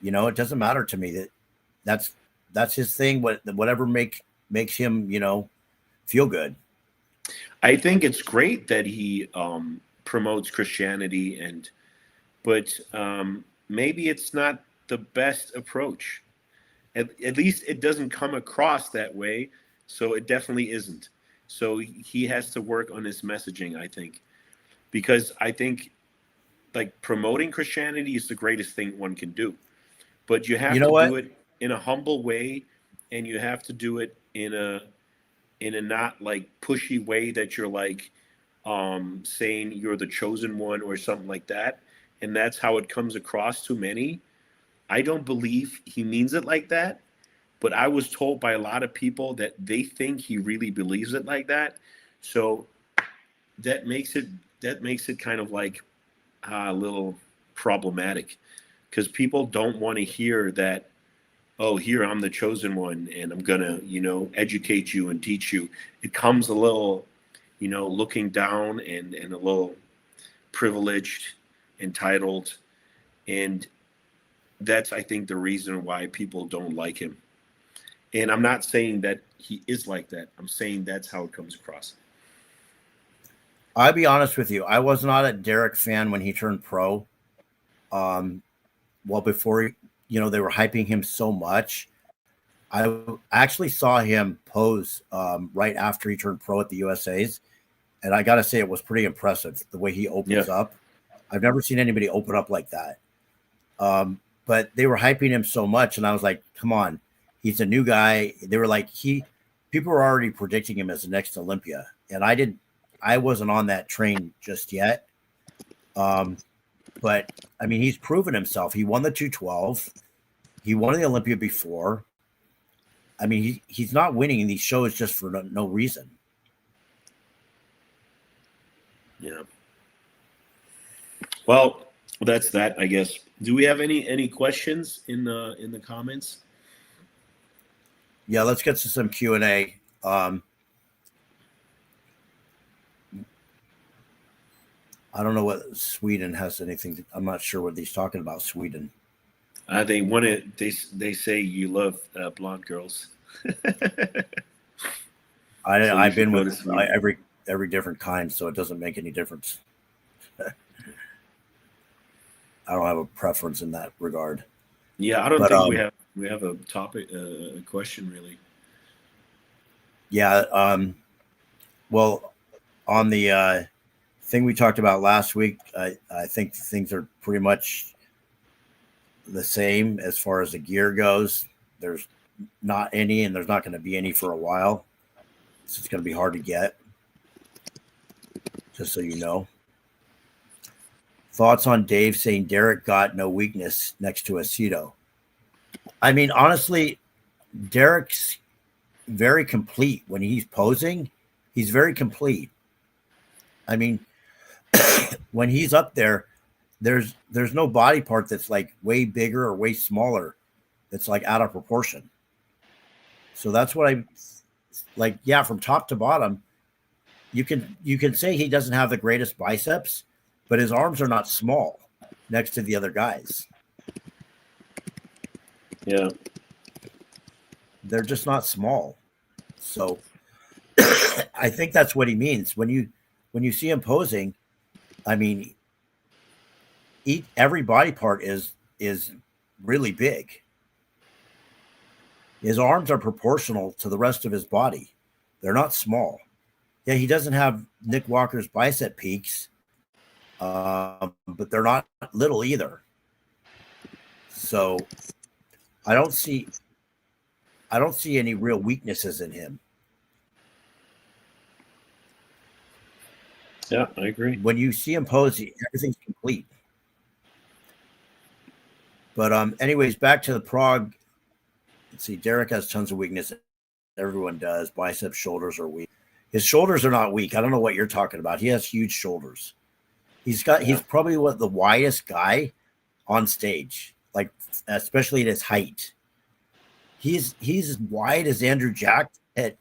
You know, it doesn't matter to me that's his thing. Whatever makes him, you know, feel good. I think it's great that he promotes Christianity but maybe it's not the best approach. At least it doesn't come across that way. So it definitely isn't. So he has to work on his messaging, I think, because I think like promoting Christianity is the greatest thing one can do, but you have to do it in a humble way, and you have to do it in a not like pushy way that you're like saying you're the chosen one or something like that. And that's how it comes across to many. I don't believe he means it like that. But I was told by a lot of people that they think he really believes it like that. So that makes it kind of like a little problematic because people don't want to hear that, oh, here, I'm the chosen one and I'm going to, you know, educate you and teach you. It comes a little, you know, looking down and a little privileged, entitled. And that's, I think, the reason why people don't like him. And I'm not saying that he is like that. I'm saying that's how it comes across. I'll be honest with you. I was not a Derek fan when he turned pro. Well, before, you know, they were hyping him so much. I actually saw him pose right after he turned pro at the USA's. And I got to say, it was pretty impressive the way he opens up. I've never seen anybody open up like that. But they were hyping him so much. And I was like, come on. He's a new guy. They were like, people were already predicting him as the next Olympia. And I wasn't on that train just yet. But I mean, he's proven himself. He won the 212. He won the Olympia before. I mean, he's not winning in these shows just for no reason. Yeah. Well, that's that, I guess. Do we have any questions in the comments? Yeah, let's get to some Q&A. I don't know what Sweden has anything. I'm not sure what he's talking about. Sweden. They want to. They say you love blonde girls. I've been with every different kind, so it doesn't make any difference. I don't have a preference in that regard. Yeah, I don't think we have a topic, a question really. Yeah. Well, on the thing we talked about last week, I think things are pretty much the same as far as the gear goes. There's not any, and there's not going to be any for a while. So it's going to be hard to get. Just so you know. Thoughts on Dave saying Derek got no weakness next to Aceto? I mean, honestly, Derek's very complete when he's posing. He's very complete. I mean, when he's up there, there's no body part that's like way bigger or way smaller that's like out of proportion. So that's what I like. Yeah, from top to bottom, you can say he doesn't have the greatest biceps, but his arms are not small next to the other guys. Yeah. They're just not small. So I think that's what he means when you see him posing. I mean, every body part is really big. His arms are proportional to the rest of his body. They're not small. Yeah, he doesn't have Nick Walker's bicep peaks, but they're not little either. So I don't see any real weaknesses in him. Yeah, I agree. When you see him pose, everything's complete. But anyways, back to the Prague. Let's see, Derek has tons of weakness. Everyone does. Biceps, shoulders are weak. His shoulders are not weak. I don't know what you're talking about. He has huge shoulders. He's probably the widest guy on stage, like especially at his height. He's as wide as Andrew Jack and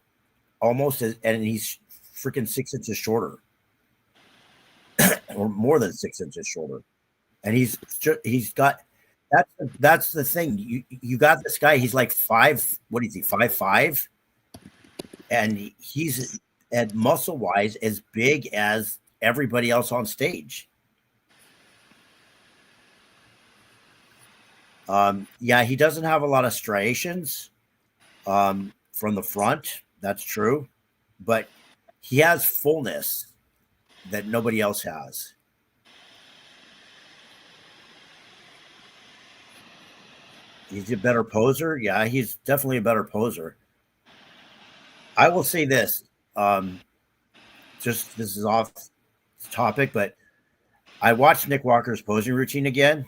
he's freaking 6 inches shorter, or more than 6 inches shorter. And he's got. That's the thing. You got this guy. He's like 5. What is he? 5'5", and he's at muscle wise as big as everybody else on stage. Yeah, he doesn't have a lot of striations from the front. That's true, but he has fullness that nobody else has. He's a better poser. Yeah, he's definitely a better poser. I will say this. This is off topic, but I watched Nick Walker's posing routine again.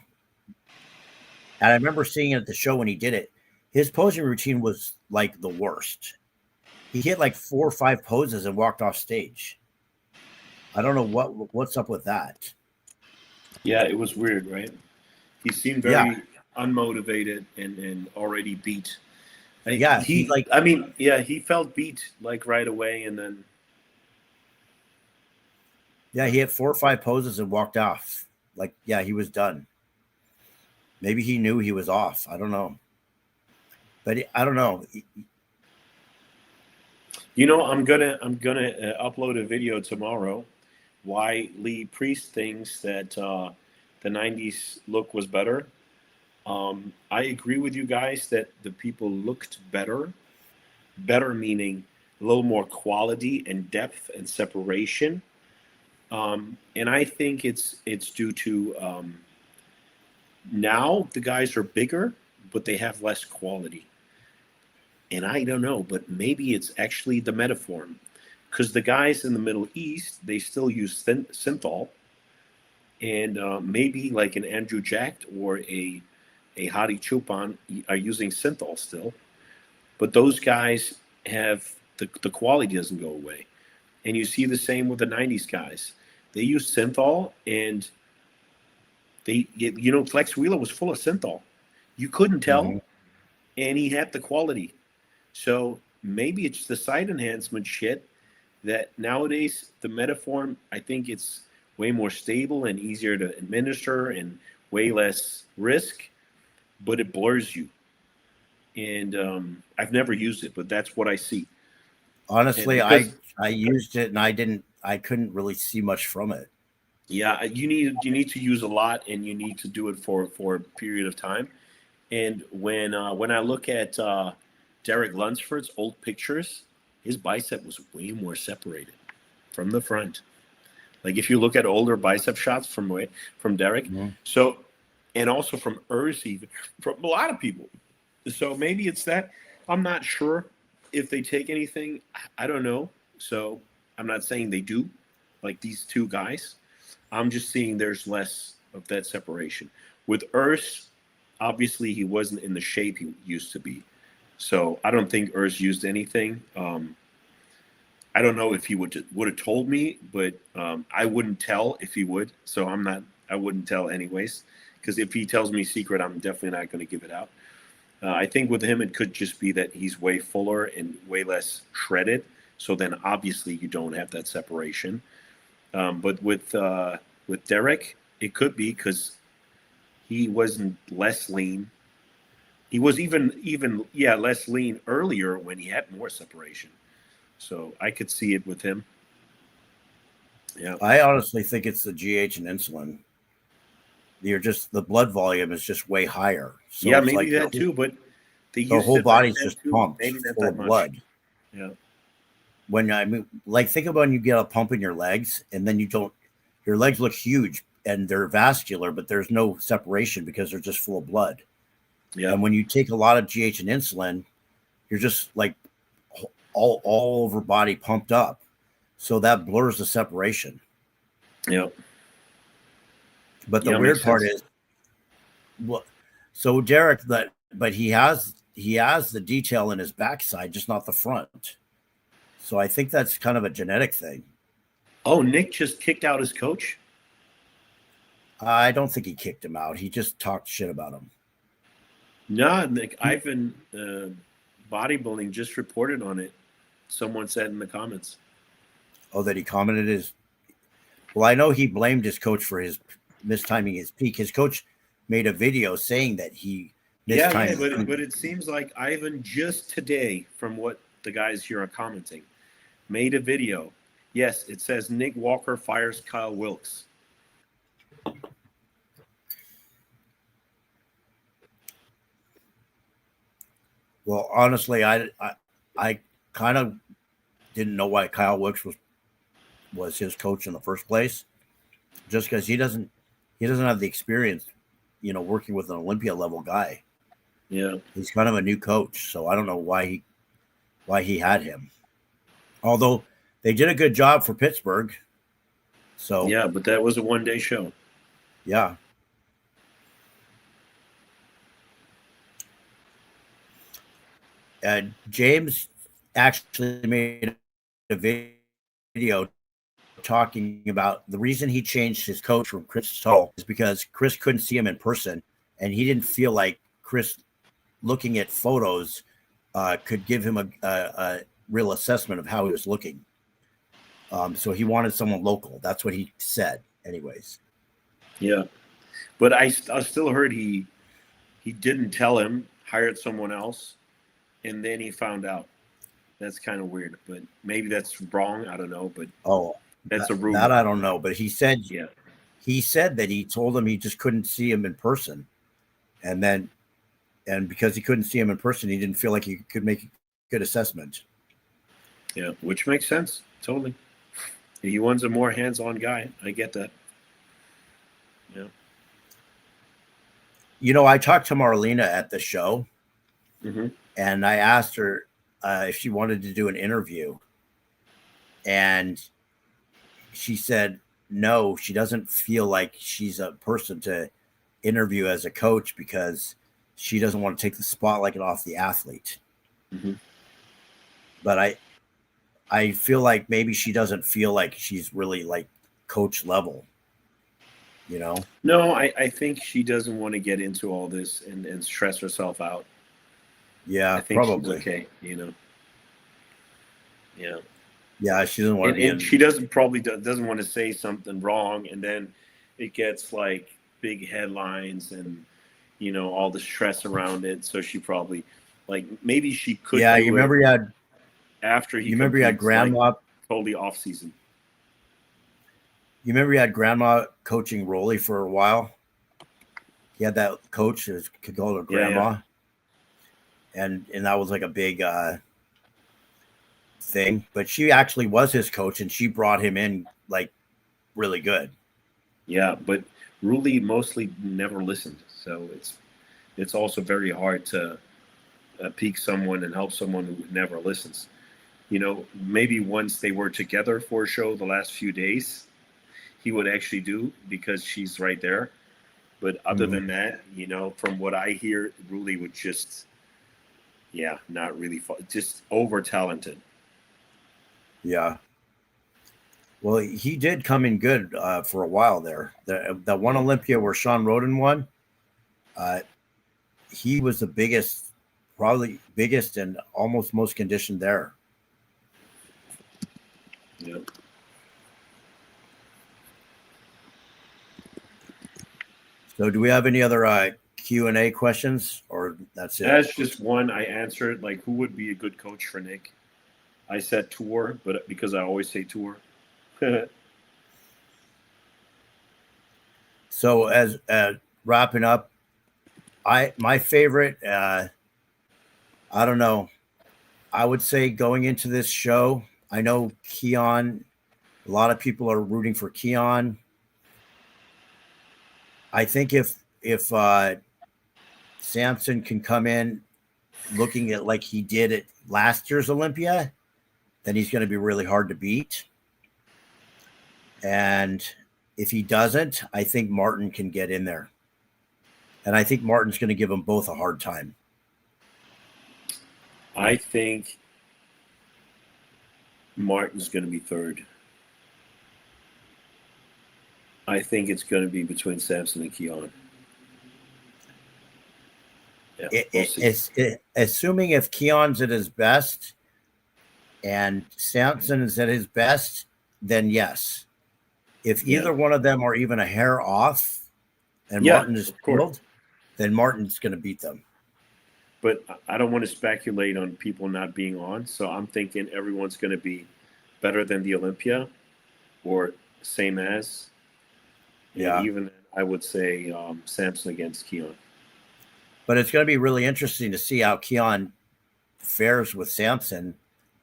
And I remember seeing it at the show when he did it. His posing routine was like the worst. He hit like 4 or 5 poses and walked off stage. I don't know what's up with that. Yeah, it was weird, right? He seemed very unmotivated and already beat. Yeah, he felt beat like right away, and then he hit 4 or 5 poses and walked off. Like, yeah, he was done. Maybe he knew he was off. I don't know, but I don't know. You know, I'm gonna upload a video tomorrow. Why Lee Priest thinks that the '90s look was better. I agree with you guys that the people looked better. Better meaning a little more quality and depth and separation. And I think it's due to now the guys are bigger, but they have less quality. And I don't know, but maybe it's actually the metaform, because the guys in the Middle East, they still use synthol, and maybe like an Andrew Jack or a Hadi Chupan are using synthol still, but those guys have the quality doesn't go away. And you see the same with the 90s guys. They use synthol, and Flex Wheeler was full of synthol. You couldn't tell, and he had the quality. So maybe it's the side enhancement shit that nowadays the Metaform, I think it's way more stable and easier to administer and way less risk, but it blurs you. And I've never used it, but that's what I see. Honestly, I used it and I couldn't really see much from it. Yeah, you need to use a lot, and you need to do it for a period of time. And when I look at Derek Lunsford's old pictures, his bicep was way more separated from the front. Like if you look at older bicep shots from Derek, so, and also from Urs, even from a lot of people. So maybe it's that. I'm not sure if they take anything. I don't know. So I'm not saying they do, like these two guys. I'm just seeing there's less of that separation. With Urs, obviously he wasn't in the shape he used to be. So I don't think Urs used anything. I don't know if he would have told me, but I wouldn't tell if he would. So I wouldn't tell anyways, because if he tells me secret, I'm definitely not going to give it out. I think with him, it could just be that he's way fuller and way less shredded. So then obviously you don't have that separation. But with Derek, it could be because he wasn't less lean. He was even less lean earlier when he had more separation. So I could see it with him. Yeah. I honestly think it's the GH and insulin. The blood volume is just way higher. So yeah, it's maybe like that too, but the whole body's just pumped maybe not full that of much. blood. Yeah. When think about when you get a pump in your legs and then your legs look huge and they're vascular, but there's no separation because they're just full of blood. Yeah. And when you take a lot of GH and insulin, you're just like all over body pumped up. So that blurs the separation. Yeah. But the weird part is, so Derek, but he has the detail in his backside, just not the front. So I think that's kind of a genetic thing. Oh, Nick just kicked out his coach? I don't think he kicked him out. He just talked shit about him. No, Nick, Ivan Bodybuilding just reported on it. Someone said in the comments. Oh, that he commented well, I know he blamed his coach for his mistiming his peak. His coach made a video saying that he mistimed. Yeah, but it seems like Ivan just today, from what the guys here are commenting, made a video. Yes, it says Nick Walker fires Kyle Wilkes. Well, honestly, I kind of didn't know why Kyle Wilkes was his coach in the first place, just because he doesn't have the experience, working with an Olympia level guy. Yeah, he's kind of a new coach, so I don't know why he had him. Although they did a good job for Pittsburgh. So yeah, but that was a one-day show. Yeah. James actually made a video talking about the reason he changed his coach from Chris Tull is because Chris couldn't see him in person, and he didn't feel like Chris, looking at photos, could give him a real assessment of how he was looking. So he wanted someone local. That's what he said, anyways. Yeah, but I still heard he didn't tell him, hired someone else, and then he found out. That's kind of weird, but maybe that's wrong. I don't know, but that's a rumor. That I don't know, but he said that he told him he just couldn't see him in person, and because he couldn't see him in person, he didn't feel like he could make a good assessment. Yeah, which makes sense totally. He wants a more hands-on guy. I get that. Yeah. I talked to Marlena at the show, and I asked her if she wanted to do an interview, and she said no, she doesn't feel like she's a person to interview as a coach because she doesn't want to take the spotlight off the athlete. But I feel like maybe she doesn't feel like she's really like coach level, No, I think she doesn't want to get into all this and stress herself out. Yeah, I think probably. she's okay, Yeah. Yeah, she doesn't want to be and she doesn't want to say something wrong, and then it gets like big headlines and all the stress around it. So she probably maybe she could. Yeah, you remember you had grandma totally off season. You remember you had grandma coaching Rolly for a while. He had that coach who could call her grandma, and that was like a big thing. But she actually was his coach, and she brought him in like really good. Yeah, but Rolly mostly never listened, so it's also very hard to peak someone and help someone who never listens. Maybe once they were together for a show the last few days, he would actually do because she's right there. But other than that, from what I hear, Rolly would just, not really, just over talented. Yeah. Well, he did come in good for a while there. The one Olympia where Sean Roden won, he was probably biggest and almost most conditioned there. Yeah. So do we have any other Q&A questions, or that's it? That's just one I answered. Like, who would be a good coach for Nick? I said Tour, but because I always say Tour. So as wrapping up, my favorite, I don't know, I would say going into this show, I know Keon, a lot of people are rooting for Keon. I think if Samson can come in looking at like he did at last year's Olympia, then he's going to be really hard to beat. And if he doesn't, I think Martin can get in there. And I think Martin's going to give them both a hard time. I think Martin's going to be third. I think it's going to be between Samson and Keon. Yeah, assuming if Keon's at his best and Samson is at his best, then yes. If either one of them are even a hair off and Martin is killed, then Martin's going to beat them. But I don't want to speculate on people not being on. So I'm thinking everyone's going to be better than the Olympia or same as. Yeah. And even I would say Samson against Keon. But it's going to be really interesting to see how Keon fares with Samson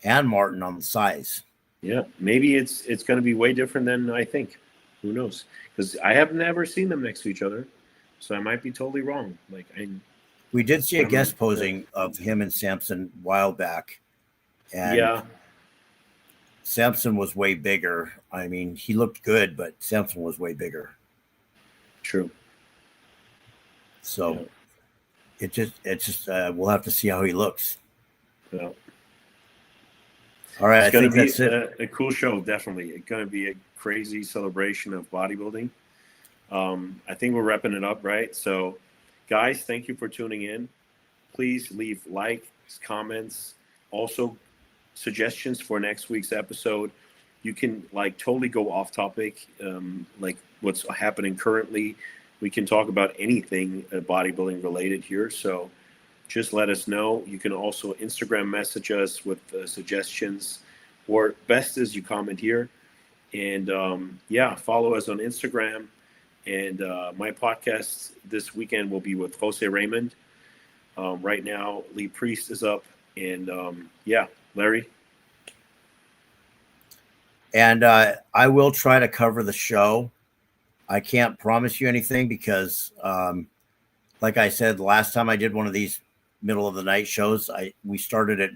and Martin on the size. Yeah, maybe it's going to be way different than I think. Who knows? Because I have never seen them next to each other, so I might be totally wrong. We did see a guest posing of him and Samson a while back, and Samson was way bigger. I mean, he looked good, but Samson was way bigger. True. So it's just we'll have to see how he looks. Yeah. All right, it's going to be that's it. A cool show, definitely. It's going to be a crazy celebration of bodybuilding. I think we're wrapping it up, right? So, guys, thank you for tuning in. Please leave likes, comments, also suggestions for next week's episode. You can totally go off topic, like what's happening currently. We can talk about anything bodybuilding related here. So just let us know. You can also Instagram message us with suggestions, or best is you comment here. And follow us on Instagram. And my podcast this weekend will be with Jose Raymond. Right now, Lee Priest is up. And Larry. And I will try to cover the show. I can't promise you anything because, like I said, the last time I did one of these middle of the night shows, we started at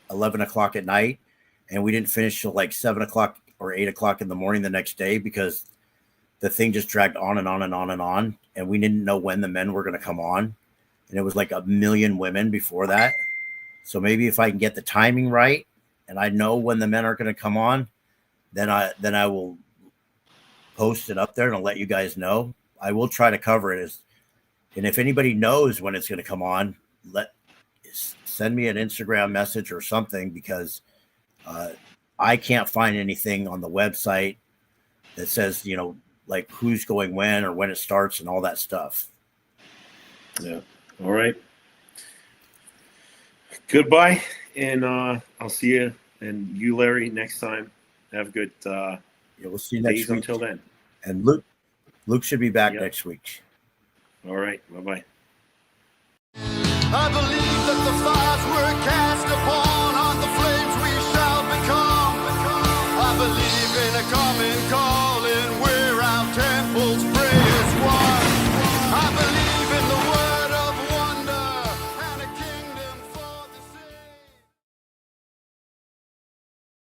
11 o'clock at night and we didn't finish till 7 o'clock or 8 o'clock in the morning the next day because the thing just dragged on and on and on and on. And we didn't know when the men were going to come on. And it was like 1 million women before that. So maybe if I can get the timing right and I know when the men are going to come on, then I will post it up there and I'll let you guys know. I will try to cover it and if anybody knows when it's going to come on, send me an Instagram message or something because I can't find anything on the website that says, who's going when or when it starts and all that stuff. Yeah. All right. Goodbye. And I'll see you and you, Larry, next time. Have a good we'll see you next week. Until then. And Luke should be back next week. All right. Bye-bye. I believe that the fires were cast upon, on the flames we shall become. I believe in a common calling.